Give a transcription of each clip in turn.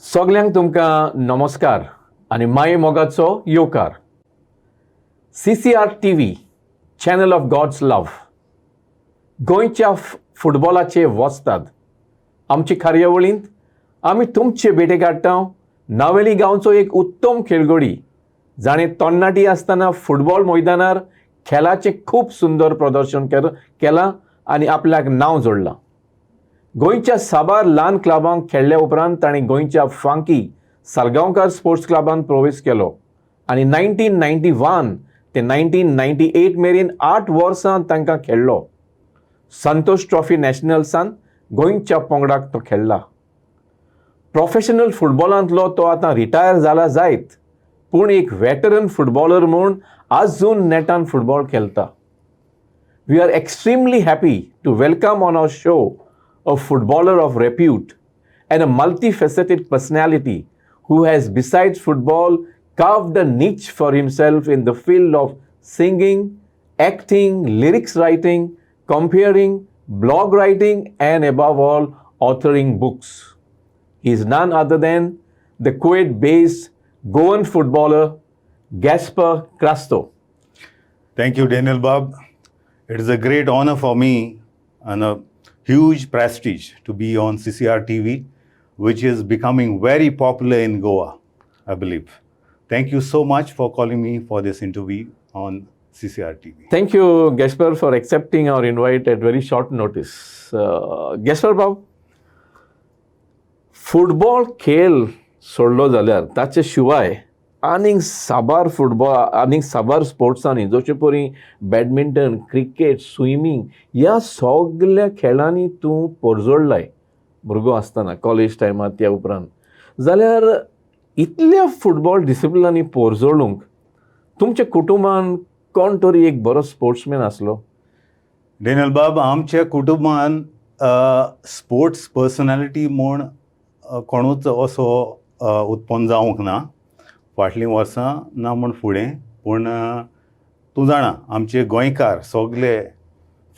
सगल्यांक तुमकां नमस्कार आनी माये मोगाचो येवकार. CCR TV, channel of god's love. गोंयच्या फुटबॉलाचे वस्ताद. आमचे कार्यावळींत आमी तुमचे भेटेक हाडटा नावेली गांवचो एक उत्तम खेळगडी जाणें तरणाटी आसतना फुटबॉल मैदानार खेळाचें खूब सुंदर प्रदर्शन केलां आनी आपल्याक नांव जोडलां. गोंयच्या साबार ल्हान क्लबांक खेळ्ळ्या उपरांत ताणें गोंयच्या फांकी सालगांवकार स्पोर्ट्स क्लबांत प्रवेश केलो आनी 1991 ते 1998 मेरेन 8 वर्सां तांकां खेळ्ळो. संतोष ट्रॉफी नॅशनल्सांत गोंयच्या पंगडाक तो खेळ्ळा. प्रोफेशनल फुटबॉलांतलो तो आतां रिटायर जाला जायत, पूण एक वेटरन फुटबॉलर म्हूण आजून नेटान फुटबॉल खेळटा. We are extremely happy to welcome on our show a footballer of repute and a multifaceted personality who has, besides football, carved a niche for himself in the field of singing, acting, lyrics writing, comparing, blog writing, and above all, authoring books. He is none other than the Kuwait-based Goan footballer Gasper Crasto. Thank you, Daniel Bob. It is a great honor for me and a huge prestige to be on CCR TV, which is becoming very popular in Goa, I believe. Thank you so much for calling me for this interview on CCR TV. Thank you, Gasper, for accepting our invite at very short notice. Gasper Bob, football खेळ सोडलो जाल्यार ताचे शिवाय आनीक साबार football आनीक साबार स्पोर्ट्सांनी जशे परी बॅडमिंटन, क्रिकेट, स्विमींग ह्या सगळ्या खेळांनी तूं पोरजोडलाय भुरगो आसतना कॉलेज टायमार त्या उपरांत. जाल्यार इतल्या फुटबॉल डिसिप्लिनांनी पोरजोडूंक तुमच्या कुटुंबान कोण तरी एक बरो स्पोर्ट्समॅन आसलो? डेनियल बाब, आमच्या कुटुंबान स्पोर्ट्स पर्सनॅलिटी म्हूण कोणूच असो उत्पन्न जावंक ना फाटलीं वर्सां ना म्हूण फुडें. पूण तूं जाणा आमचे गोंयकार सगळे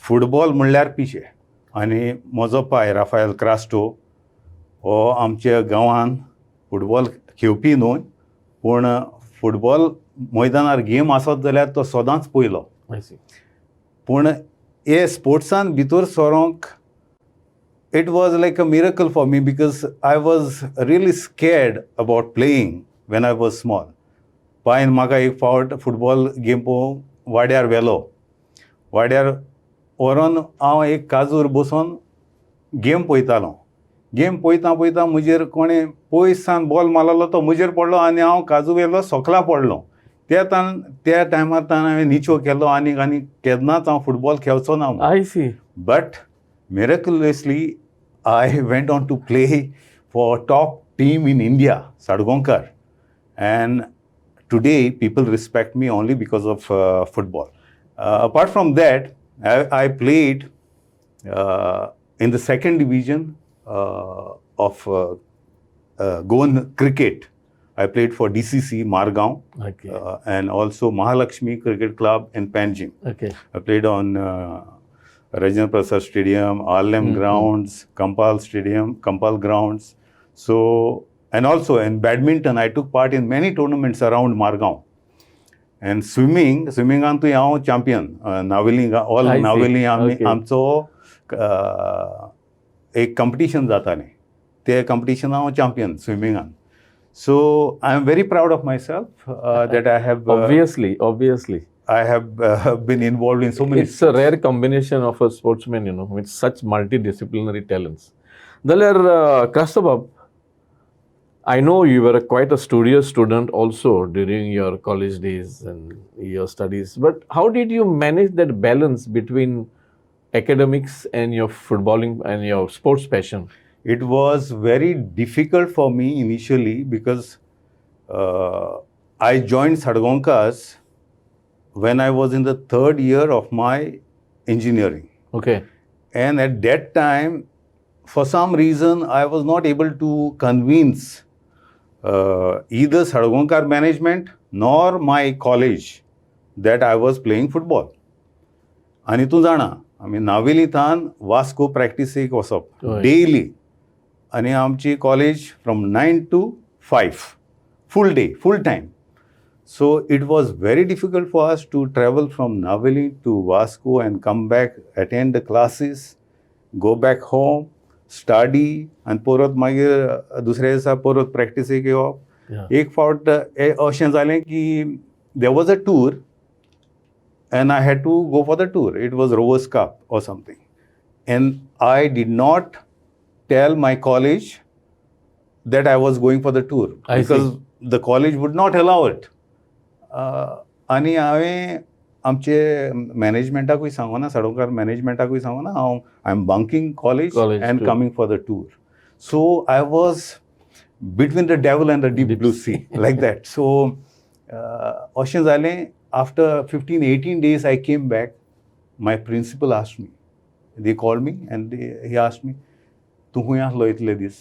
फुटबॉल म्हणल्यार पिशे. आनी म्हजो पाय राफायल क्रास्टो हो आमच्या गांवान फुटबॉल खेळपी न्हय, पूण फुटबॉल मैदानार गेम आसत जाल्यार तो सदांच पयलो. पूण हे स्पोर्ट्सान भितर सरोंक it was like a miracle for me because I was really scared about playing when I was small. पायन म्हाका एक फावट फुटबॉल गेम पळोवंक वाड्यार व्हेलो. वाड्यार व्हरोन हांव एक काजूर बसून गेम पळयतालो. गेम पळयता पळयता म्हजेर कोणें पयसान बॉल मारलो तो म्हजेर पडलो आनी हांव काजू व्हेलो सकला पडलो. त्या टायमार हांवें निचो केलो आनी केन्नाच हांव फुटबॉल खेळचो ना. I see. But miraculously I went on to play for top team in India, Sadgonkar, and today people respect me only because of football. Apart from that, I played in the second division of Goan cricket. I played for DCC Margaon, Okay. And also Mahalakshmi Cricket Club in Panjim. Okay. I played on Rajendra Prasad Stadium, Arlem Grounds, Kampal Stadium, Kampal Grounds. So, and also in badminton, I took part in many tournaments around Margaon. And swimming antu हांव champion. Navelim all Navelim आमचो एक competition जातालें. ते competition हांव champion swimming. So I am very proud of myself that I have obviously. I have been involved in so many. It's a rare combination of a sportsman, with such multidisciplinary talents. Dalar Krastabab, I know you were quite a studious student also during your college days and your studies. But how did you manage that balance between academics and your footballing and your sports passion? It was very difficult for me initially because I joined Sadgonkars when I was in the third year of my engineering. Okay. And at that time, for some reason, I was not able to convince either Sadgonkar management nor my college that I was playing football. आणि तूं जाणा आमी नावेलींतल्यान Vasco प्रॅक्टिसेक वचप daily. आनी आमची college from 9 to 5 full day, full time. So it was very difficult for us to travel from Naveli to Vasco and come back, attend the classes, go back home, study, and परत मागीर दुसऱ्या दिसा परत प्रॅक्टिसेक येवप. एक फावट अशें जालें की there was a tour and I had to go for the tour. It was Rowers Cup or something. And I did not tell my college that I was going for the tour because the college would not allow it. आनी हांवें आमचे मॅनेजमेंटाकूय सांगोना, साडोंकार मॅनेजमेंटाकूय सांगोना, I am bunking college and coming for the tour. So I was between the devil and the deep blue sea like that. So अशें जालें. After 15-18 days I came back. My principal asked me. They called me and he asked me, "तूं खूंय आसलो इतले दीस?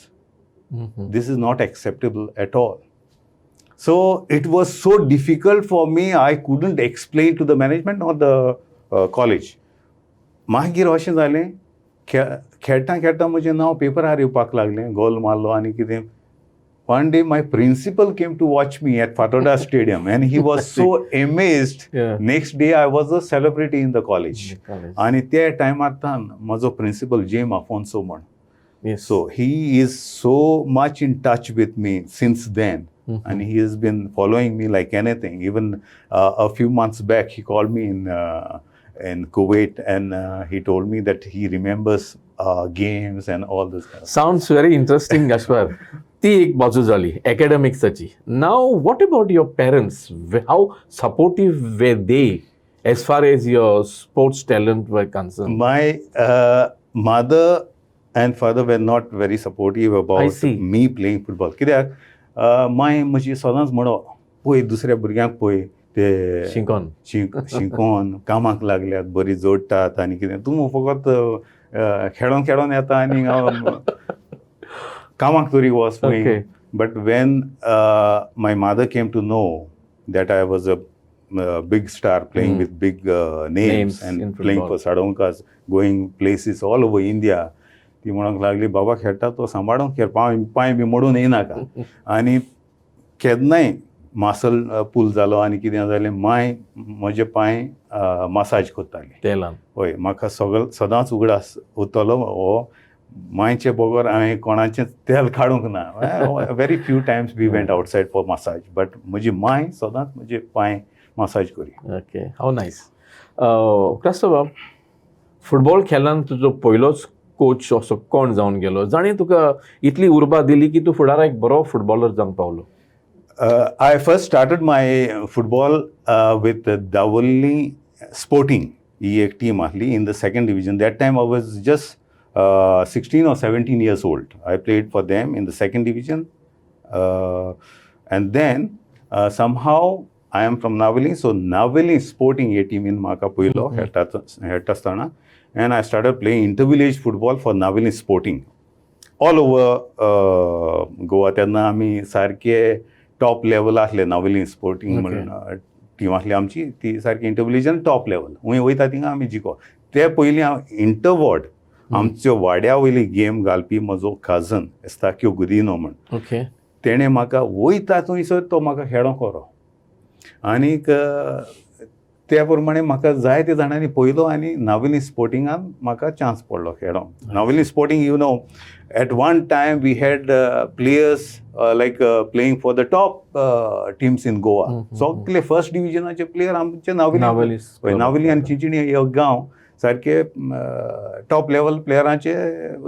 This is not acceptable at all." So it was so difficult for me. I couldn't explain to the management or the college. मागीर अशें जालें, खेळटा खेळटा म्हजें नांव पेपरार येवपाक लागलें, गोल मारलो आनी कितें. One day my principal came to watch me at Fathoda Stadium and he was so amazed. Next day I was a celebrity in the college. आणि त्या टायमार म्हजो प्रिंसिपल जेम आफोन्सो म्हण. So he is so much in touch with me since then. And he has been following me like anything. Even a few months back, he called me in Kuwait and he told me that he remembers games and all this kind of Sounds very interesting, Gasper. ती एक बाजू झाली academicsची. Now, what about your parents? How supportive were they as far as your sports talent were concerned? My mother and father were not very supportive about me playing football. कित्याक my म्हजी सदांच म्हणो, पळय दुसऱ्या भुरग्यांक पळय ते शिंकोन कामाक लागल्यात, बरी जोडटात आनी कितें, तूं फकत खेळोन खेळोन येता आनी कामाक तरी वच पळय. But when my mother came to know that I was a big star playing with big names and playing for Sadonkas, going places all over India, ती म्हणूंक लागली, बाबा खेळटा तो सांबाळून खेळ, पांय बी मोडून येनाका. आनी केन्नाय मासल पूल जालो आनी कितें जालें, माय म्हजे पांय मसाज करताली. हय, म्हाका सदांच उगडास उरतलो हो मायचे बगर हांवें कोणाचें तेल काडूंक ना. Very few times we went outside for massage, but म्हजी माय सदांच म्हजे पांय मसाज करी. ओके, हाव नायस. क्रास्टो बाब, फुटबॉल खेळान तुजो पयलोच कोच असो कोण जावन गेलो, जाणें तुका इतली उर्बा दिली की तूं फुडारा एक बरो फुटबॉलर जावंक पावलो? I first started my football with Davalli Sporting. ही एक टीम आसली in the second division. That time I was just 16 or 17 years old. I played for them in the second division. And then somehow I am from Naveli, so Naveli Sporting a team in Maka Puilo, Hetastana. And I started playing inter-village football for Naveli Sporting. All over Goa. तेन्ना आमी सारके top level आसले. Navelim sporting म्हणून team आसली आमची, ती सारकी इंटरव्हिजन top level. हूंय वयता थिंगा आमी जिको. ते पयलीं हांव इंटरवॉर्ड, आमच्यो वाड्या वयली गेम घालपी म्हजो काजन एस्ताक्यो गुदिनो म्हण, तेणें म्हाका वयता थंयसर तो म्हाका खेळोंक व्हरो. आनीक त्या प्रमाणे म्हाका जायत्या जाणांनी पयलो आनी नावेली स्पोर्टिंगान म्हाका चान्स पडलो खेळोंक. Navelim Sporting, you know, at one time we had players like playing for the top teams in Goa. सगळे फर्स्ट डिविजनाचे प्लेयर आमचे नावेली आनी चिंचणी हे गांव सारके टॉप लेवल प्लेयरांचे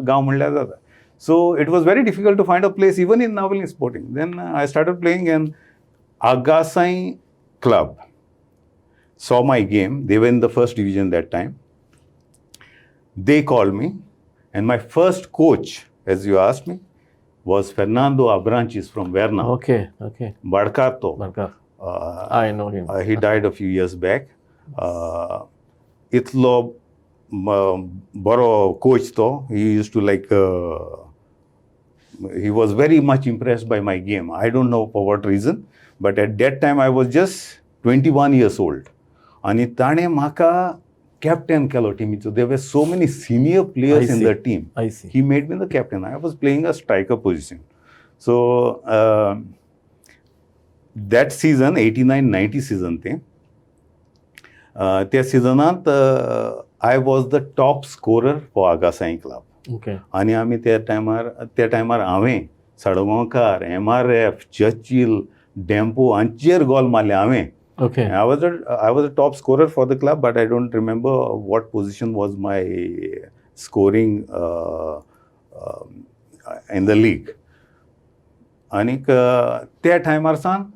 गांव म्हणल्यार जाता. So it was very difficult to find a place even in Navelim sporting. Then I started playing in Agasain Club. Saw my game. They were in the first division that time. They called me, and my first coach, as you asked me, was Fernando Abranches from Verna. Okay. Barcato. I know him. He died a few years back. Itlo baro coach to. He used to like. He was very much impressed by my game. I don't know for what reason, but at that time I was just 21 years old. आणि ताणें म्हाका captain Kelo टिमीचो. There were so many senior players in the team. I see. He made me the captain. I was playing a striker position. So that season, 89-90 season ते. त्या सिजनांत I was the top scorer for Agasai club. Okay. आणि आम्ही त्या टायमार हांवें साडगांवकार, MRF, Churchill, Dempo हांचेर गोल मारले हांवें. Okay. I was a top scorer for the club, but I don't remember what position was my scoring in the league. And त्या टायमार सावन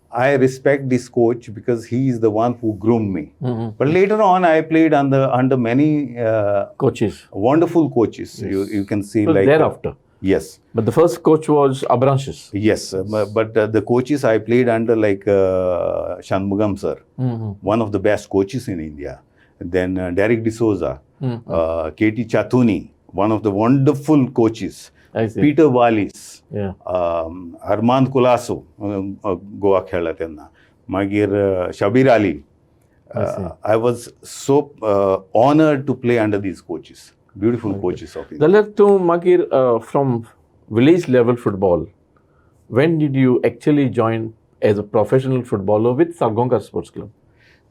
I respect this coach because he is the one who groomed me. Mm-hmm. But later on, I played under many Coaches. wonderful coaches. Yes. You can see So like thereafter. Yes. But the first coach was Abranches. Yes, but the coaches I played under like Shanmugam sir, one of the best coaches in India. Then Derek D'Souza, Katie Chatuni, one of the wonderful coaches. I see. Peter Wallis, Yeah. Armand Colasso, Goa खेळला त्यांना. मागीर Shabir Ali. I was so honored to play under these coaches. Beautiful coaches of India. जाल्यार तूं मागीर from village level football, when did you actually join as a professional footballer with Sargonkar Sports Club?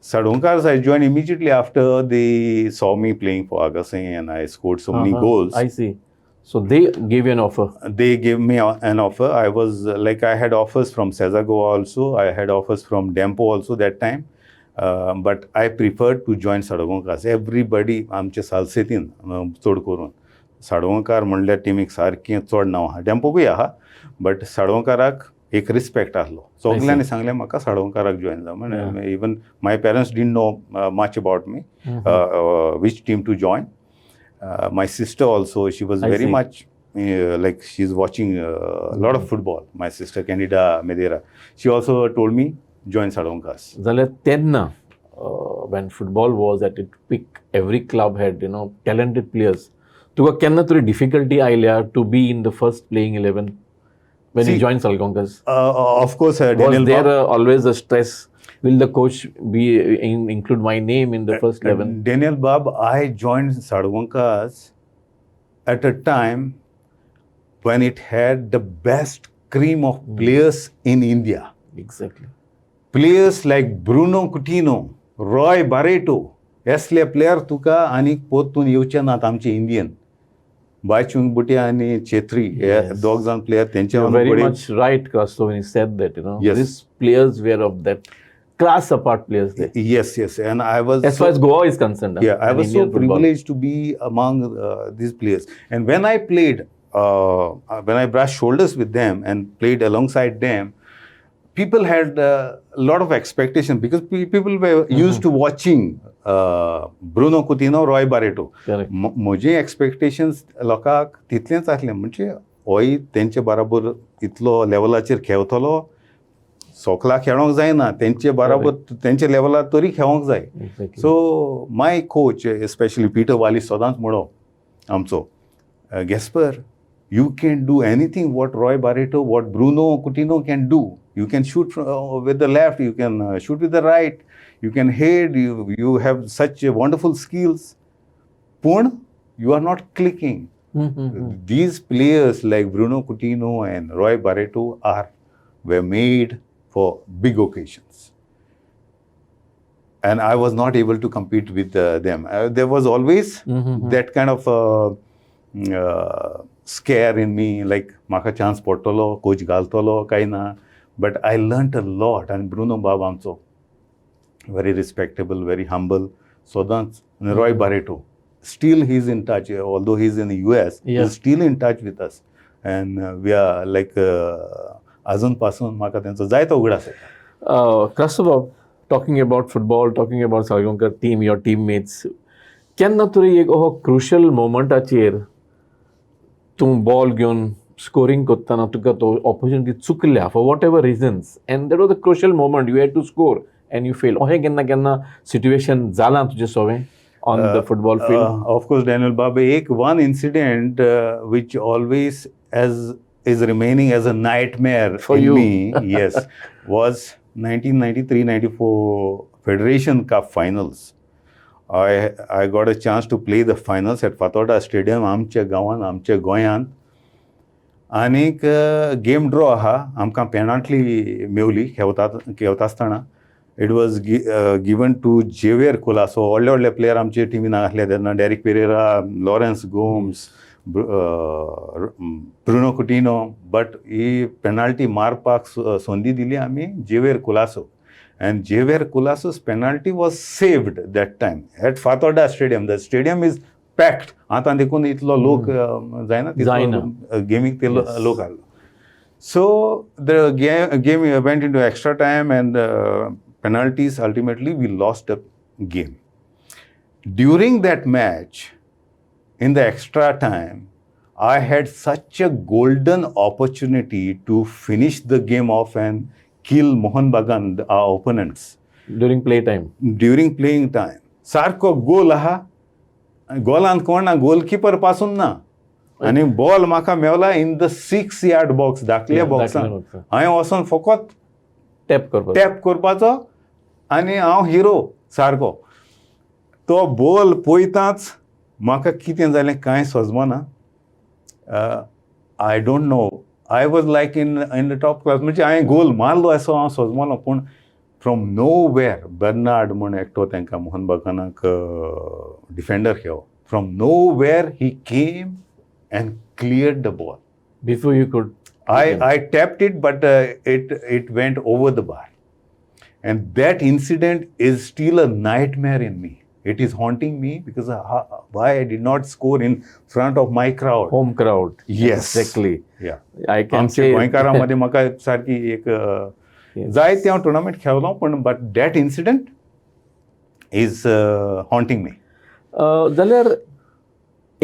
Sadonkars, I joined immediately after they saw me playing for Agasai and I scored so many goals. I see. So they gave you an offer. They gave me an offer. I was I had offers from Sezago also. I had offers from Dempo also that time. But I preferred to join Sadonkars. Everybody आमचे सालसेतीन चड करून साडोंकार म्हणल्यार टिमीक सारकें चड नांव आहा. डेम्पोकूय आहा, बट साडोंकाराक एक रिस्पेक्ट आसलो. सगल्यांनी सांगलें म्हाका साडोंकाराक जॉइन जा म्हण. Even my parents didn't know much about me, which team to join. My sister also, she was very much like she's watching a lot of football. My sister Candida Medera, she also told me join Sadonkars. जाल्यार तेन्ना when football was at its peak, every club had talented players. तुका केन्ना तरी difficulty आयल्या to be in the first playing 11 when you joined Sargonkars? Of course, Was Daniel there Bob, always a stress? Will the coach include my name in the first 11? Daniel Bob, I joined Sadonkars at a time when it had the best cream of players in India. Exactly. Players like Bruno Coutinho, Roy Barreto, असले player तुका आनीक पोतून येवचे नात आमचे Indian. Bhaichung Bhutia आनी चेत्री हे दोग जाण player तेंचे Very much right, Crasto, when he said that, Yes. these players were of that class apart players there. Yes, and I was As far as Goa is concerned. yeah, I and was so Indian football. privileged to be among these players. And when I played, when I brushed shoulders with them and played alongside them, people had a lot of expectation because people were used to watching Bruno Coutinho, Roy Barreto. Correct. म्हजे expectations लोकांक तितलेंच आसलें. म्हणजे होय तेंचे बराबर इतलो लेवलाचेर खेळतलो, सोकला खेळोंक जायना, तेंचे बराबर तेंचे लेवलार तरी खेळोंक जाय. Exactly. So my coach especially Peter वाली सदांच म्हणो आमचो, Gaspar, you can do anything what Roy Barreto, what Bruno Coutinho can do. You can shoot with the left, you can shoot with the right, you can head, you have such wonderful skills. Pun, you are not clicking. These players like Bruno Coutinho and Roy Barreto were made for big occasions. And I was not able to compete with them. There was always that kind of scare in me, like म्हाका chance पडटलो, coach घालतलो काय ना. But I learnt a lot. And Bruno Bob आमचो very respectable, very humble. Sodans, Roy Barreto, still he's in touch, although he's in the US, he's still in touch with us. And we are like अजूनपासून म्हाका तेंचो जायतो उगडास येता. Crasto Bob, talking about football, talking about Sargonkar team, your teammates, केन्ना तरी एक अहो crucial मोमेंटाचेर तूं बॉल घेवन स्कोरिंग करतना तुका तो ऑपॉर्च्युनिटी चुकल्या for whatever reasons and that was a crucial moment you had to score and you fail. अहें केन्ना केन्ना सिट्युएशन जालां तुजें सोवें on the football field? Of course, Daniel Babe, one incident which always is remaining as a nightmare For in you. me, yes, was 1993-94 Federation Cup finals. I got a chance to play the finals at Fathoda Stadium, आमच्या गांवान, आमच्या गोंयांत. आनीक game draw आहा, आमकां penalty मेवली खेळता आसतना. It was given to Javier Colaso. व्हडले व्हडले प्लेयर आमचे टिमीन आसले तेन्ना. डेरिक पेरेरा, लॉरेन्स गोम्स, ब्रुनो कुटिनो. बट ही पेनाल्टी मारपाक संदी दिली आमी Javier Colaso. And Javier Colaso's penalty was saved that time at Fathoda Stadium. The stadium is packed. आता देखून इतलो लोक जायना गेमीक ते लोक आसलो. So the game went into extra time and penalties. Ultimately, we lost the game. During that match, in the extra time, I had such a golden opportunity to finish the game off and kill Mohan Bagan, our opponents. During playtime. During playing time. सारको गोल आहा. गोलांत कोण ना, goalkeeper पासून ना. आनी ball म्हाका Mewla in the 6 yard box, धाकल्या बॉक्सान. हांवें वचोन फकत टॅप करपाचो आनी हांव हिरो सारको. तो बॉल पळयताच म्हाका कितें जालें कांय सजमना. I don't know. I was like in the top class. म्हणजे हांवें गोल मारलो असो हांव सोजमलो. पूण फ्रॉम नो वेअर बर्नार्ड म्हूण एकटो तांकां मोहन बागानाक डिफेंडर खेळो. From nowhere he came and cleared the ball. Before you could. I tapped it, but it went over the bar. And that incident is still a nightmare in me. It is haunting me because why I did not score in front of my crowd. Home crowd. Yes. Exactly. Yeah. I can say. गोंयकारांमध्ये म्हाका सारकी एक जायते हांव tournament खेळलो. पण but that incident is haunting me. जाल्यार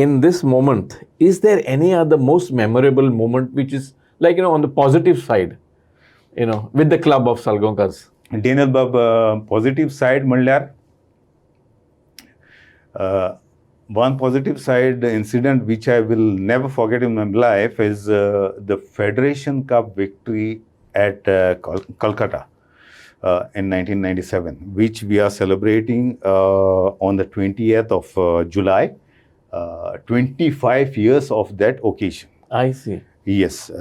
in this moment, is there any other most memorable moment which is like, on the positive side, with the club of Salgonkars? Daniel बाब, positive side म्हणल्यार one positive side incident which I will never forget in my life is the Federation Cup victory at Calcutta in 1997, which we are celebrating on the 20th of July, 25 years of that occasion. I see. Yes,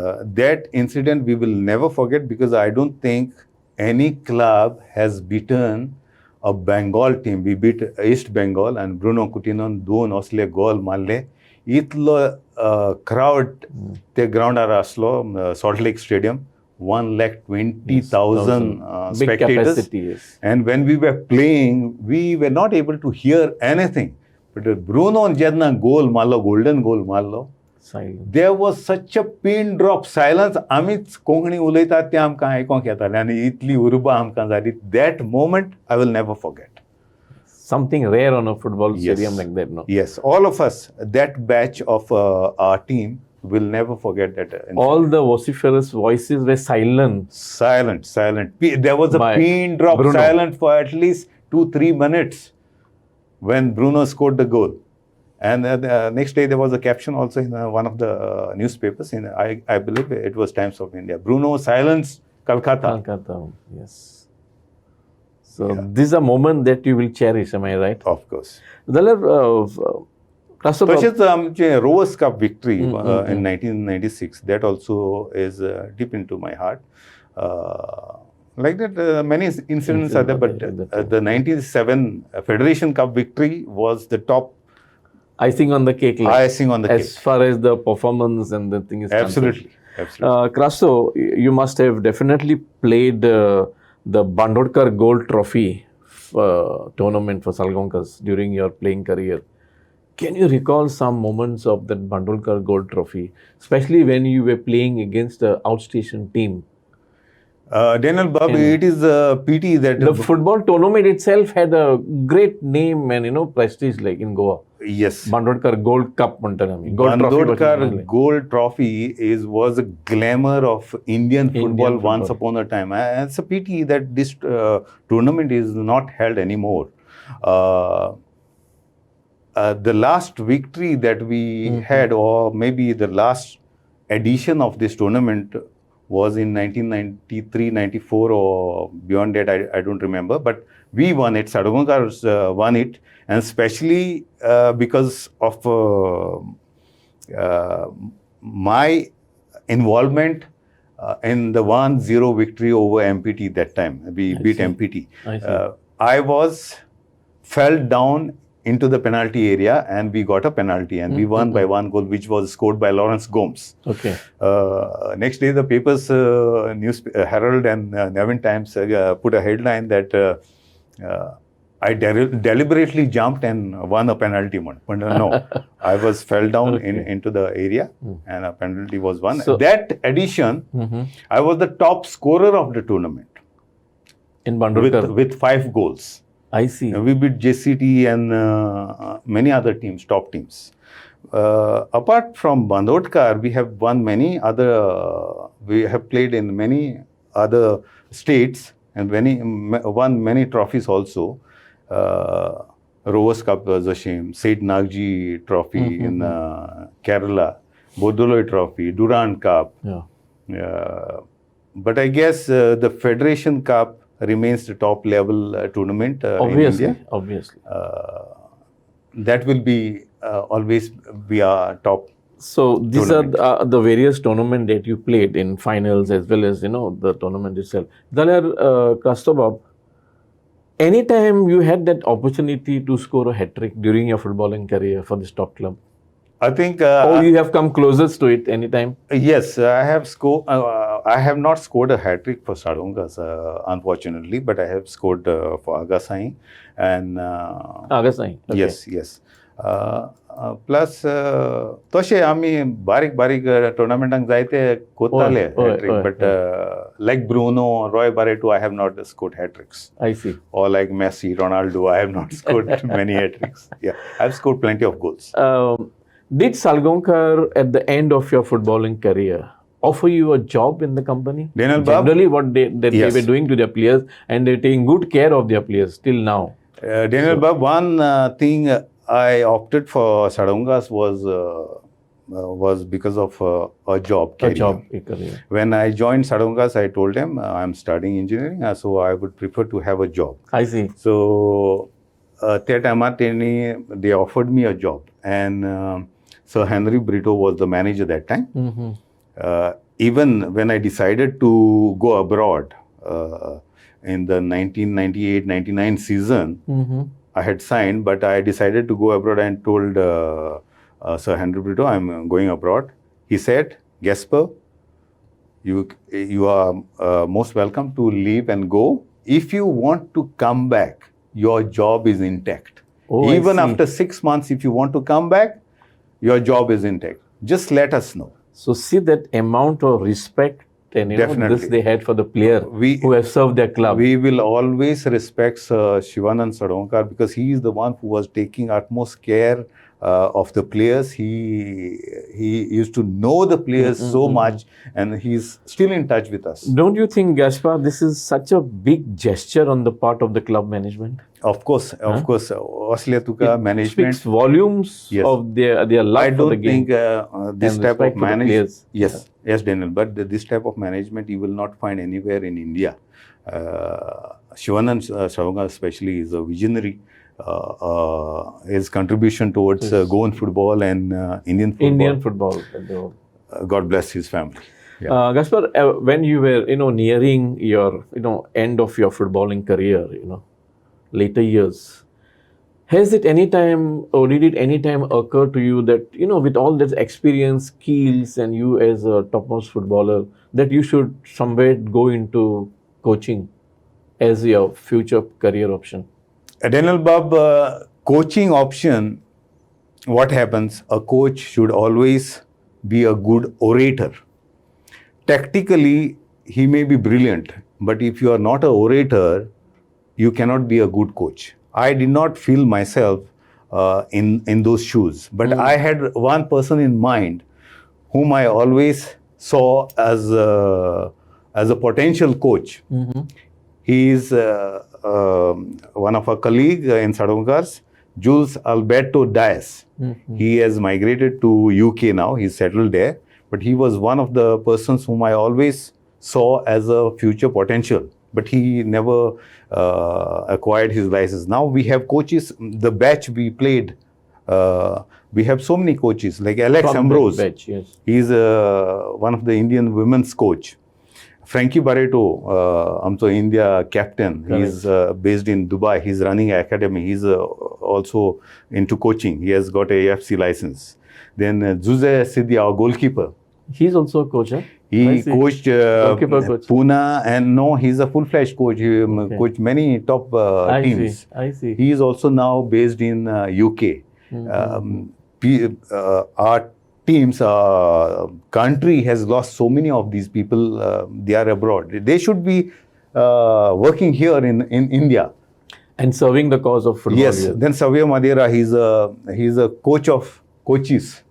that incident we will never forget because I don't think any club has beaten a Bengal team. We beat East Bengal and Bruno Coutinho दोन असले गोल मारले. इतलो crowd ते ग्राउंडार आसलो, Salt Lake Stadium, 120,000 Big spectators. capacity, yes. And when we were playing, we were not able to hear anything. But Bruno जेन्ना गोल मारलो, golden goal मारलो, Silence. there was such a pin drop silence. आमीच कोंकणी उलयतात ते आमकां आयकोंक येतालें आनी इतली उर्बा आमकां जाली. That moment I will never forget. Something rare on a football stadium like that, no? Yes, all of us, that batch of our team will never forget that. All the vociferous voices were silent. Silent. There was a pin drop Bruno. silent for at least 2-3 minutes when Bruno scored the goal. And the next day there was a caption also in one of the newspapers. I believe it was Times of India. Bruno silenced Calcutta. Yes. So this is a moment that you will cherish, am I right? Of course. Zalar, Crasto, तशेंच आमचे rovers cup victory in 1996. That also is deep into my heart. Like that, many incidents are there, but the 97 Federation Cup victory was the top. Icing on the cake. Icing on the cake. As far as the performance and the thing is Absolutely. Crasto, you must have definitely played the Bandodkar Gold Trophy tournament for Salgonkars during your playing career. Can you recall some moments of that Bandodkar Gold Trophy, especially when you were playing against the outstation team? Daniel Babu, it is a pity that the football tournament itself had a great name and prestige, like in Goa. Yes. Bandodkar Gold Cup, Bandodkar Gold Trophy was a glamour of Indian football once upon a time. It's a pity that this tournament is not held anymore. The last victory that we had, or maybe the last edition of this tournament, was in 1993, 94 or beyond that, I don't remember. But we won it, Sadhgõychea won it, and especially because of my involvement in the 1-0 victory over MPT that time. We beat MPT. I was fell down into the penalty area and we got a penalty and we won by 1 goal, which was scored by Lawrence Gomes. Okay. Next day, the papers, Herald and Nevin Times put a headline that I deliberately jumped and won a penalty. But no, I was fell down into the area and a penalty was won. So, that edition, I was the top scorer of the tournament. In Bandurkar? With 5 goals. I see. We beat JCT and many other teams, top teams. Apart from Bandurkar, we have won many other, we have played in many other states and won many trophies also. Rovers Cup was a shame, Saint Nagji Trophy in Kerala, Bodoloi Trophy, Durand Cup. But I guess the Federation Cup remains the top level tournament in India. Obviously. That will be always be our top. So these tournament. Are the various tournaments that you played in finals as well as, the tournament itself. Dalar Crasto Bob, anytime you had that opportunity to score a hat-trick during your footballing career for this top club? I think... or you have come closest to it anytime? Yes, I have scored. I have not scored a hat-trick for Sadhgõychea, unfortunately, but I have scored for Agasai. And, Agasai? Okay. Yes. Plus, toshe ami barik tournament ang zaite kotale hat-trick, but like Bruno, Roy Barreto, I have not scored hat-tricks. I see. Or like Messi, Ronaldo, I have not scored many hat-tricks. Yeah, I have scored plenty of goals. Did Sadhgõychea at the end of your footballing career offer you a job in the company? Generally, what they were doing to their players, and they're taking good care of their players till now. Daniel Bab, one thing I opted for Sadhgõychea was because of a job career. When I joined Sadhgõychea, I told them I'm studying engineering, so I would prefer to have a job. I see. So that time they offered me a job, and Sir Henry Brito was the manager that time. Even when I decided to go abroad in the 1998-99 season, I had signed, but I decided to go abroad and told Sir Henry Brito, I'm going abroad. He said, Gasper, you are most welcome to leave and go. If you want to come back, your job is intact. Even after 6 months, if you want to come back, your job is intact. Just let us know. So see that amount of respect and this they had for the player who have served their club. We will always respect Shivanand Sadhgõychea because he is the one who was taking utmost care of the players. He used to know the players so much, and he's still in touch with us. Don't you think, Gasper, this is such a big gesture on the part of the club management? Of course. Osliatuka management speaks volumes of their love for the game. I don't think this type of management. Yes, Daniel. But this type of management you will not find anywhere in India. Shivanand Sadhgõychea especially is a visionary. His contribution towards Goan football and Indian football. God bless his family. Gasper, when you were nearing your end of your footballing career, later years, has it any time or did it any time occur to you that with all this experience, skills, and you as a topmost footballer, that you should somewhere go into coaching as your future career option? Daniel Bab, coaching option, what happens? A coach should always be a good orator. Tactically, he may be brilliant, but if you are not an orator, you cannot be a good coach. I did not feel myself in those shoes, but I had one person in mind whom I always saw as a potential coach. He is one of our colleagues in Sadhgõychea, Jules Alberto Dias. He has migrated to UK now. He's settled there. but he was one of the persons whom I always saw as a future potential. But he never acquired his license. Now we have coaches. The batch we played, we have so many coaches like Alex From Ambrose. that batch, yes. He's one of the Indian women's coach. Frankie Barreto, आमचो India captain. He's based in Dubai. He's running an academy. He's also into coaching. He has got a AFC license. Then Zuze Sidhi, our goalkeeper. He's also a coach, huh? He coached Goalkeeper coach. Pune, and no, he's a full-fledged coach. He coached many top teams. I see. He is also now based in UK. Our teams, country has lost so many of these people. They are abroad. They should be working here in India. And serving the cause of football. Yes. Here. Then Savio Madeira, he's a coach of coaches.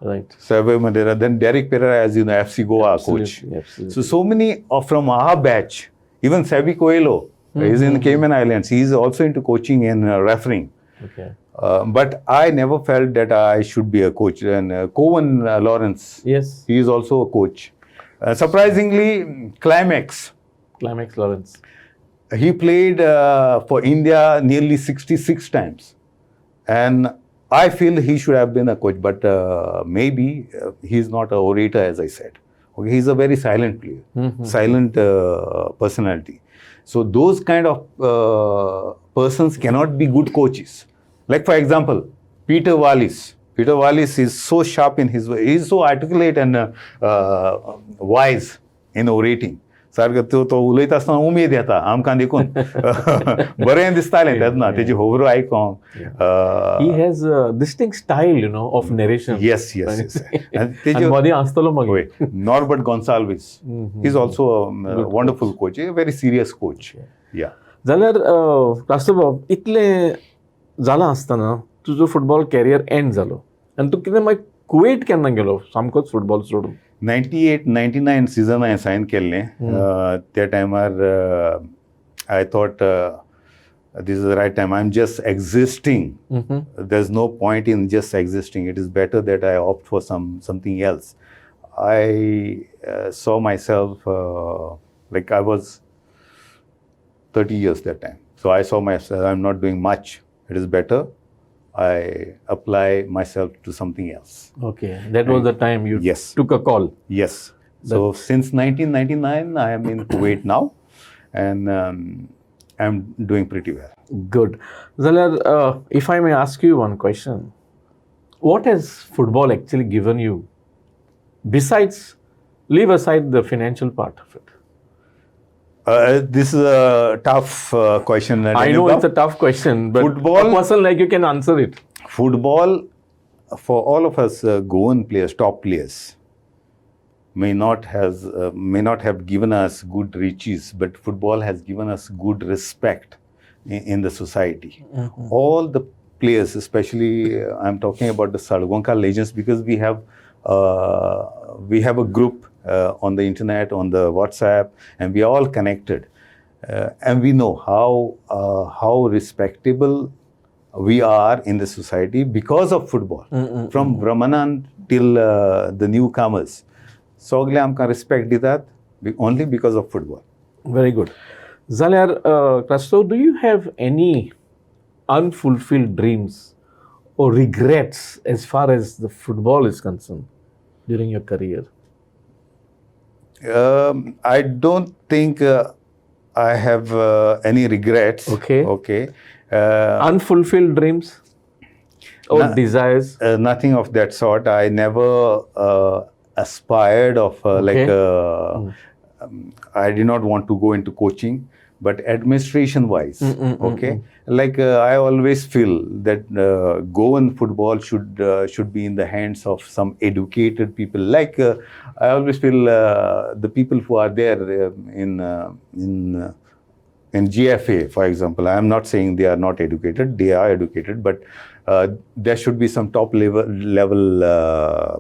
Right. Savio Madeira. Then Derek Pereira, as you know, FC Goa coach. Absolutely. So many from our batch. Even Sabi Coelho is in Cayman Islands. He's also into coaching and refereeing. Okay. But I never felt that I should be a coach. And Cohen Lawrence, Yes. he is also a coach. Surprisingly, Climax. Lawrence. He played for India nearly 66 times. And I feel he should have been a coach, but maybe he's not an orator, as I said. Okay, he's a very silent player, silent personality. So those kind of persons cannot be good coaches. Like, for example, Peter Wallis. Peter Wallis is so sharp in his way. He's so articulate and wise in orating. सारखं तो उलयता आसतना उमेद येता आमकां देखून बरें दिसतालें तेन्ना तेजी होबरो आयकोंक. He has a distinct style, of narration. Yes. And मदीं आसतलो मागीर. Norbert Gonsalves. He's also a wonderful coach, a very serious coach. Yeah. जाल्यार रास्तो बाब इतलें जालां आसतना तुजो फुटबॉल कॅरियर एंड जालो आनी तूं कितें मागीर कुवेट केन्ना गेलो सामकोच फुटबॉल सोडून. 98-99 season I signed केल्लें. त्या टायमार I thought this is the right time. I'm just existing. There's no point in just existing. It is better that I opt for something else. I saw myself like I was 30 years that time. So I saw myself, I'm not doing much. It is better I apply myself to something else. Okay, that was the time you took a call. Yes. So since 1999, I am in Kuwait now, and I'm doing pretty well. Good. Zalar, if I may ask you one question, what has football actually given you? Besides, leave aside the financial part of it. This is a tough question. I know it's a tough question, but football, a person like you can answer it. Football, for all of us Goan players, top players, may not have given us good riches, but football has given us good respect in the society. All the players, especially I'm talking about the Sargonka legends, because we have a group on the internet, on the WhatsApp, and we are all connected, and we know how respectable we are in the society because of football. From Brahmanan till the newcomers, sogle amka respect ditat only because of football. Very good. Zalyar, Crasto, do you have any unfulfilled dreams or regrets as far as the football is concerned during your career? I don't think I have any regrets. Okay. Unfulfilled dreams or desires? Nothing of that sort. I never aspired of I did not want to go into coaching, but administration wise, like I always feel that Goan football should be in the hands of some educated people. Like I always feel the people who are there in GFA, for example. I am not saying they are not educated; they are educated, but there should be some top level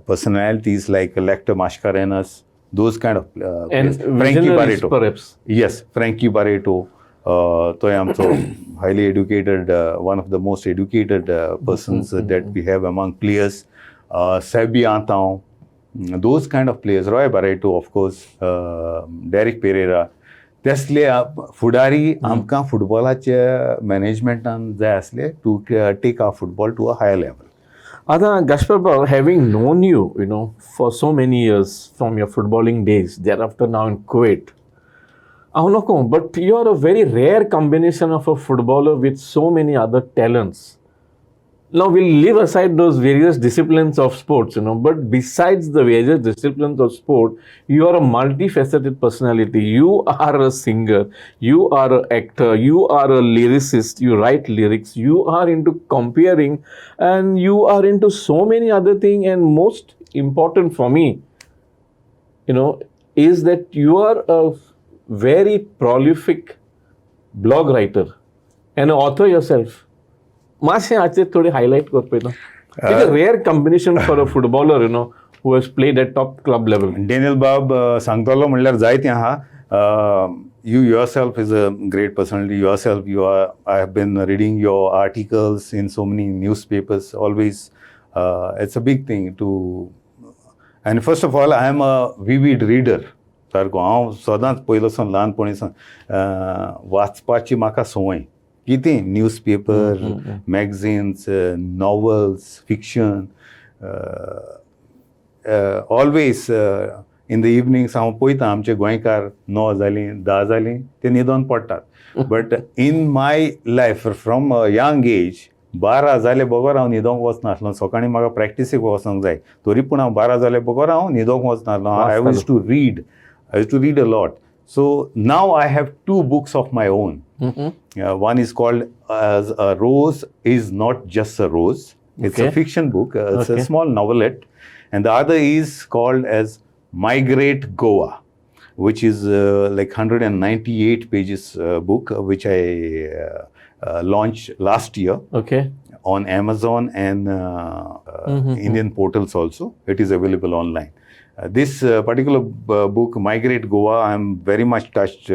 personalities like Lecter Mascarenas. Those kind of and Frankie Barreto, perhaps. Yes, Frankie Barreto. Highly educated, one of the most educated persons that we have among players. Sabi Antao, those kind of players, Roy Barreto, of course, Derek Pereira, तसले फुडारी आमकां फुटबॉलाचे मॅनेजमेंटान जाय आसले to take our football to a higher level. Gasper, having known you, for so many years from your footballing days, thereafter now in Kuwait, but you are a very rare combination of a footballer with so many other talents. Now we'll leave aside those various disciplines of sports, but besides the various disciplines of sport, you are a multifaceted personality. You are a singer, you are an actor, you are a lyricist, you write lyrics, you are into comparing, and you are into so many other things. And most important for me, is that you are a very prolific blog writer and an author yourself. मातशें हाचेर थोडी highlight कर पळयता. It's a rare combination for a footballer who has played at top club level. Daniel बाब सांगतलो म्हणल्यार जायतें आहा. You yourself is a great personality. Yourself, I have been reading your articles in so many newspapers. Always, it's a big thing to. And first of all, I am a vivid reader. सारको हांव सदांच पयलोसान ल्हानपणीसान वाचपाची म्हाका संवय. कितें newspaper, magazines, novels, fiction, always in the evenings हांव पळयतां आमचे गोंयकार 9 जालीं 10 जालीं ते न्हिदोन पडटात. But in my life from a young as 12 जाले बरोबर हांव न्हिदोंक वचनासलो. सकाळीं म्हाका प्रॅक्टिसेक वचोंक जाय तरी पूण हांव 12 जाले बरोबर हांव न्हिदोंक वचनासलो. I use to read a lot. So now I have 2 books of my own. One is called as A Rose Is Not Just a Rose. It's a fiction book. It's a small novelette. And the other is called as Migrate Goa, which is like 198 pages book, which I launched last year on Amazon and Indian portals also. It is available online. This particular book, Migrate Goa, I am very much touched,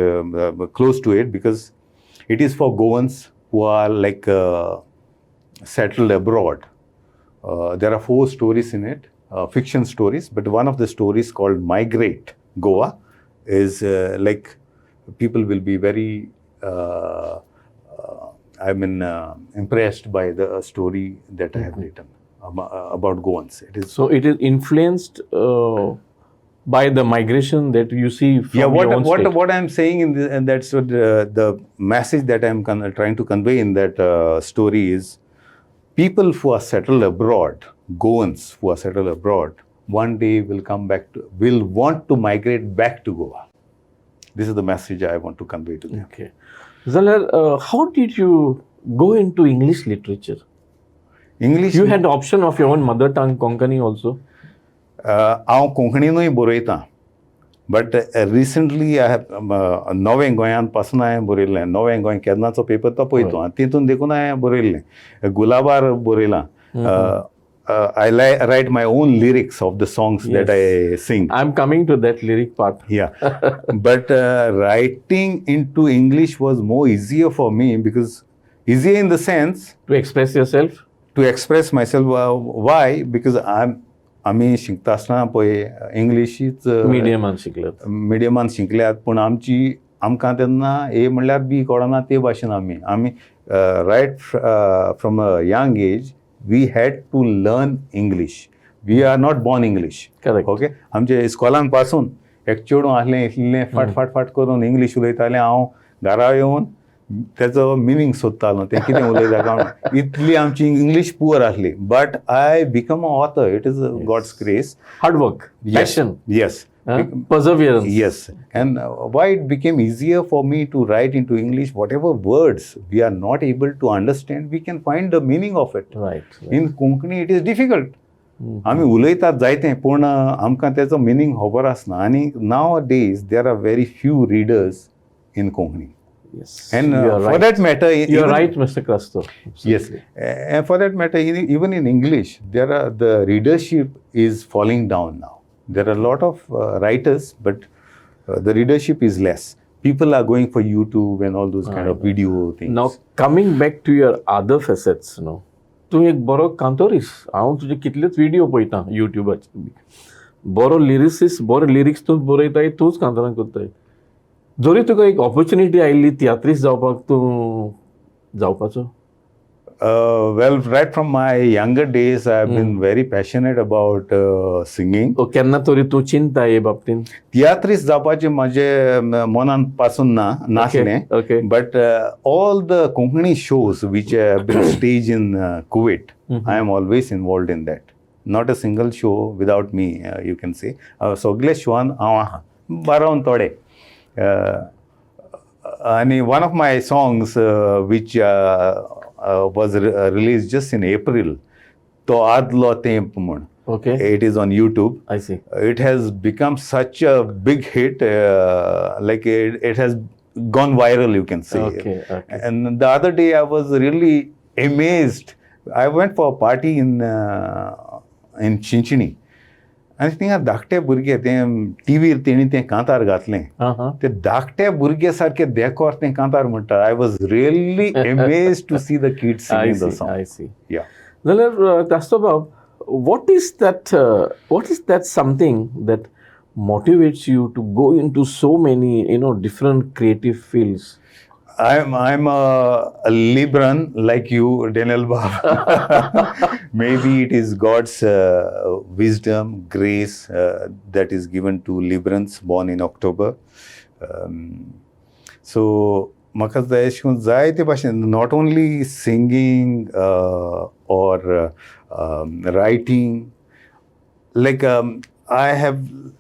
close to it, because it is for Goans who are like settled abroad. There are 4 stories in it, fiction stories, but one of the stories called Migrate Goa is like people will be very, impressed by the story that I have written about Goans. It is influenced by the migration that you see from your own state. What I'm saying and that's what the message that I'm trying to convey in that story is, people who are settled abroad, Goans who are settled abroad, one day will want to migrate back to Goa. This is the message I want to convey to them. Okay. Zaler, how did you go into English literature? You had the option of your own mother tongue, Konkani also. हांव कोंकणीनूय बरयतां, but recently I have नवें गोंयान पासून हांवें बरयल्लें. नवें Goa केन्नाचो paper तो पळयतो हांव, तितून देखून हांवें बरयल्लें. गुलाबार बरयलां. I write my own lyrics of the songs that I sing. I'm coming to that lyric part. Yeah. But writing into English was more easier for me, because easier in the sense to express yourself. To express myself. Why? Because आमी शिकता आसतना पळय इंग्लिशीच मिडियमान शिकल्यात, पूण आमकां तेन्ना ए म्हणल्यार B कळना ते भाशेन आमी right from a young age we had to learn English. We are not born English. Okay. आमचे इस्कॉलान पासून एक चेडूं आसलें इतलें फाट करून इंग्लीश उलयतालें. हांव घरा येवन तेचो मिनींग सोदतालो, तें कितें उलयता काय. इतली आमची इंग्लीश पुअर आसली. But I become a author. It is god's grace. Hard work, passion. Yes. Perseverance. Yes. And why it became easier for me to write into English, whatever words we are not able to understand, we can find the meaning of it. Right. In Konkani it is difficult. आमी उलयतात जायतें, पूण आमकां तेचो meaning खबर आसना. आनी nowadays there are very few readers in Konkani. Yes. And for right. that matter, you're right, Mr. Crasto. Yes. And for that matter, even in English, the readership is falling down now. There are a lot of writers, but the readership is less. People are going for YouTube and all those kind of video things. Now, coming back to your other facets, तूं एक बरो कांतोरीस. हांव तुजे कितलेच video पळयतां युट्यूबाचेर. बरो lyricist बरो lyrics तूंच बरयताय तूंच कांतारां करताय जरी तुका एक ऑपॉर्च्युनिटी आयिल्ली तियात्रीस्ट जावपाक तूं जावपाचो Well, right from my younger days, I've been very passionate about singing. केन्ना तरी तूं चिंता हे बाबतींत तियात्रीस्ट जावपाचें म्हजें मनान पासून नासलें. okay. But all the Konkani shows which have been staged in Kuwait, I am always involved in that. Not a single show without me, you can say. सगळे शोवान हांव आहा बारावन थोडे. And one of my songs which was released just in April, To Adlo Temp Mun. Okay. It is on YouTube. I see. It has become such a big hit, like it has gone viral, you can say. Okay. And the other day I was really amazed. I went for a party in Chinchini. आनी थिंगा धाकटे भुरगे तें टीव्हीर तेणी तें कांतार घातलें ते धाकटे भुरगे सारके देखोर तें कांतार म्हणटा I was really amazed to see the kids singing the song I see. या जाल्यार क्रास्तो बाब what is that something that motivates you to go into so many different creative fields? I'm a Libran like you, Daniel Bab. Maybe it is God's wisdom, grace that is given to Librans born in October. So, म्हाका जाय अशें जायते भाशेन not only singing or writing, like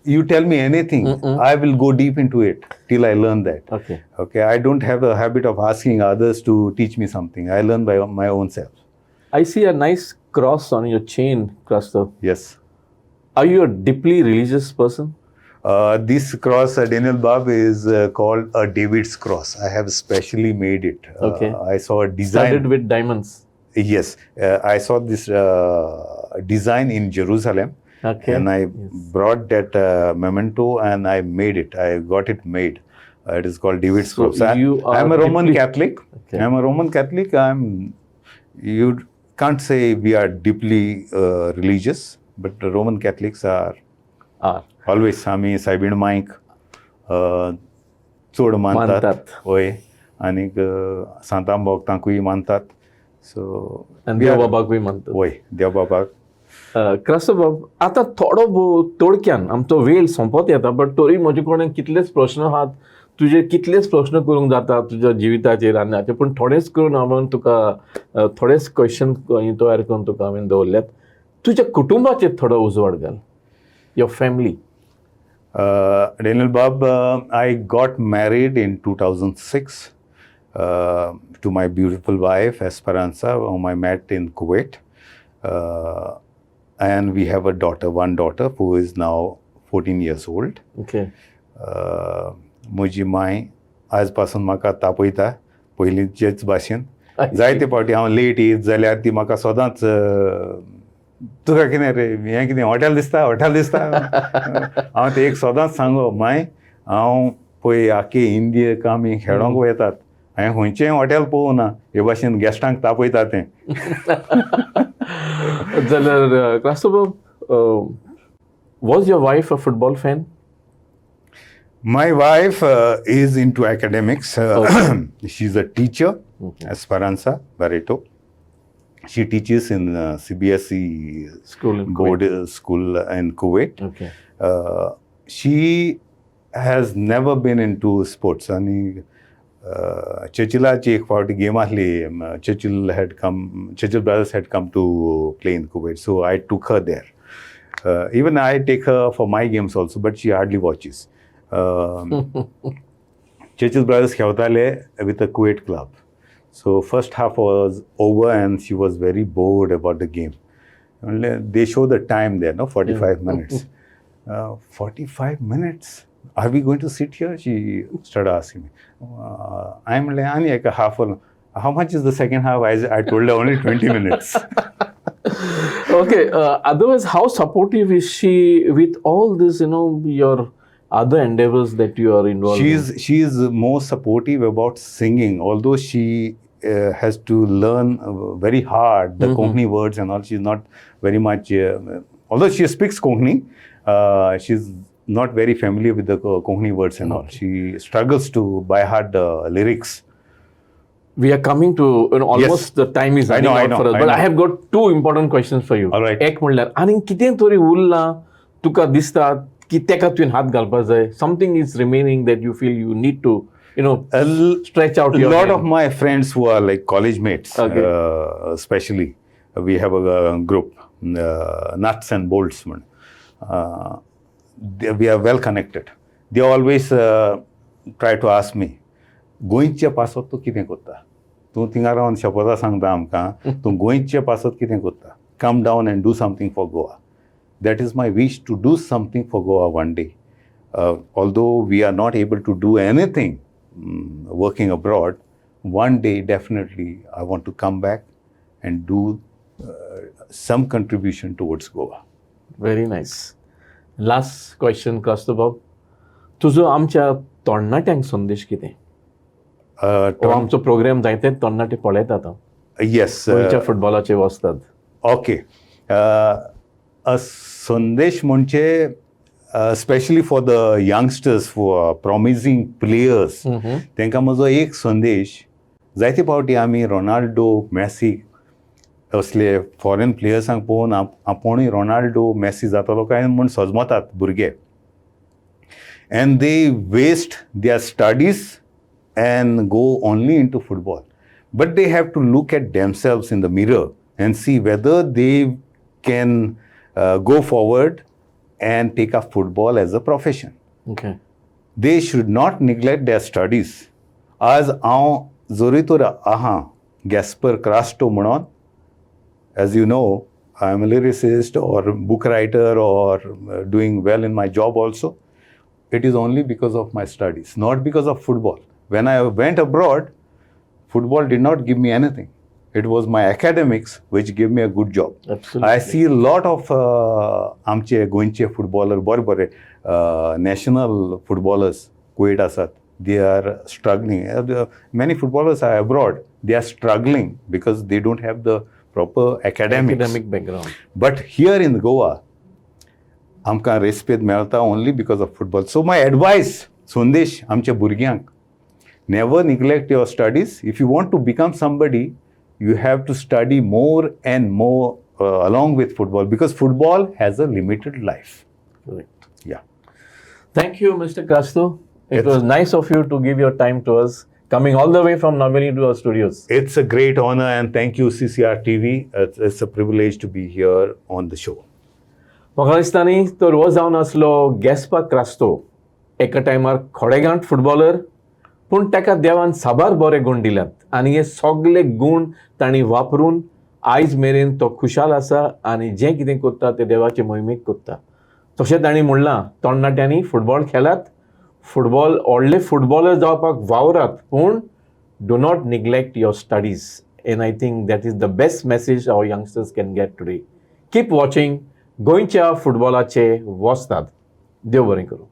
you tell me anything, I will go deep into it till I learn that. Okay, I don't have a habit of asking others to teach me something. I learn by my own self. I see a nice cross on your chain, Crasto. Yes. Are you a deeply religious person? This cross, Daniel Bab, is called a David's cross. I have specially made it. Okay. I saw a design. Studded with diamonds. Yes. I saw this design in Jerusalem. Okay. And I brought that memento and I made it. I got it made. It is called David's So cross. you are I'm a Roman deeply- Catholic. Okay. I'm a Roman Catholic. You can't say we are deeply religious, but the Roman Catholics are always आमी सायबीण मांयक चड मानतात. होय. आनीक सांतां भोगतांकूय मानतात. So देव बाबाकूय मानतात. होय, देव बाबाक. क्रास्तो बाब आतां थोडो तोडक्यान आमचो वेळ सोंपत येता बट तरी म्हजे कोणें कितलेच प्रश्न आहात तुजे कितलेच प्रश्न करूंक जाता तुज्या जिविताचेर आनी हाचे पूण थोडेच करून हांवें तुका थोडेच क्वेश्चन तयार करून तुका हांवें दवरल्यात तुज्या कुटुंबाचेर थोडो उजवाड घाल your family. Daniel Bab, I got married in 2006 to my beautiful wife Esperanza, whom I met in Kuwait. And we have one daughter who is now 14 years old. Okay. म्हजी माय आज पासून म्हाका तापयता पयलींचेच भाशेन. जायते फावटी हांव लेट येत जाल्यार ती म्हाका सदांच तुका कितें रे हें कितें हॉटेल दिसता हांव ते एक सदांच सांगो माय हांव पळय आख्खे इंडियेक आमी खेळोंक वयतात हांवें खंयचेंय हॉटेल पळोवं ना हे भाशेन गॅस्टांक तापयता तें. जाल्यार क्रास्तो बाब was your wife a football fan? My wife is into academics. She's a teacher, Esperanza Barreto. She teaches in CBSE School in board school in Kuwait. Okay. She has never been into sports. And Churchillची एक फावटी game आसली. Churchill brothers had come to play in Kuwait. So I took her there. Even I take her for my games also, but she hardly watches. Churchill brothers खेळताले with a Kuwait club. So first half was over and she was very bored about the game. They show the time there, 45 minutes. 45 minutes? Are we going to sit here? She started asking me. I'm like a half hour. How much is the second half? I told her only 20 minutes. Okay. Otherwise, how supportive is she with all this, your other endeavors that you are involved in? She is more supportive about singing, although she has to learn very hard the Konkani words and all. She's not very much, although she speaks Konkani, she's not very familiar with the Konkani words and all. She struggles to by heart the lyrics. We are coming to almost the time is running out for us. But I have got two important questions for you. All right. एक म्हणल्यार आनी कितें तरी उरला तुका दिसता की तेका तुवें हात घालपाक जाय. Something is remaining that you feel you need to stretch out A your lot hand. of my friends who are like college mates, Okay. Especially, we have a group, Nuts and Bolts. We are well connected. They always try to ask me, गोंयच्या पासत तूं कितें कोत्ता? तूं थिंगा रावन शपोजा सांगता आमकां, तूं गोंयच्या पासत कितें कोत्ता? Come down and do something for Goa. That is my wish, to do something for Goa one day. Although we are not able to do anything working abroad, one day definitely I want to come back and do some contribution towards Goa. Very nice. Last question, Crasto Bob. तुजो आमच्या तरणाट्यांक संदेश कितें? हो आमचो programme जायते तरणाटे पळयतात Yes. गोंयच्या फुटबॉलाचे वस्ताद. Okay. संदेश म्हणजे especially for the youngsters, for promising players, तांकां म्हजो एक संदेश, जायते फावटी आमी रोनाल्डो, मेसी असले फॉरेन प्लेयर्सांक पळोवन आपुणूय रोनाल्डो, मेसी जातलो काय म्हूण सजमतात भुरगे. And they waste their studies and go only into football. But they have to look at themselves in the mirror and see whether they can go forward and take up football as a profession. Okay. They should not neglect their studies. आज हांव जोरीतूर आहा Gasper Crasto म्हणून. As you know, I am a lyricist or book writer or doing well in my job also. It is only because of my studies, not because of football. When I went abroad, football did not give me anything. It was my academics which gave me a good job. Absolutely. I see a lot of आमचे गोंयचे footballer बरे national footballers Kuwait asat. They are struggling. Many footballers are abroad. They are struggling because they don't have the proper academics. Academic background. But here in Goa, आमकां रेस्पेद मेळटा only because of football. So my advice, संदेश आमच्या भुरग्यांक, never neglect your studies. If you want to become somebody, you have to study more and more along with football, because football has a limited life. Correct. Yeah. Thank you, Mr. Crasto. It was nice of you to give your time to us, coming all the way from Naveli to our studios. It's a great honor, and thank you, CCR TV. It's a privilege to be here on the show. म्हाका दिसता न्ही तो रोज जावन आसलो Gaspar क्रास्तो, एका टायमार खोडेगांठ footballer, पूण ताका देवान साबार बरे गूण दिल्यात आनी हे सगळे गूण तांणी वापरून आयज मेरेन तो खुशाल आसा आनी जें कितें करता तें देवाचे मोहिमेक करता. तशें तांणी म्हणलां, तरणाट्यांनी फुटबॉल खेळात, फुटबॉल व्हडले फुटबॉलर जावपाक वावरात, पूण do not neglect your studies. And I think that is the best message our youngsters can get today. Keep watching गोंयच्या फुटबॉलाचे वस्ताद. देव बरें करूं.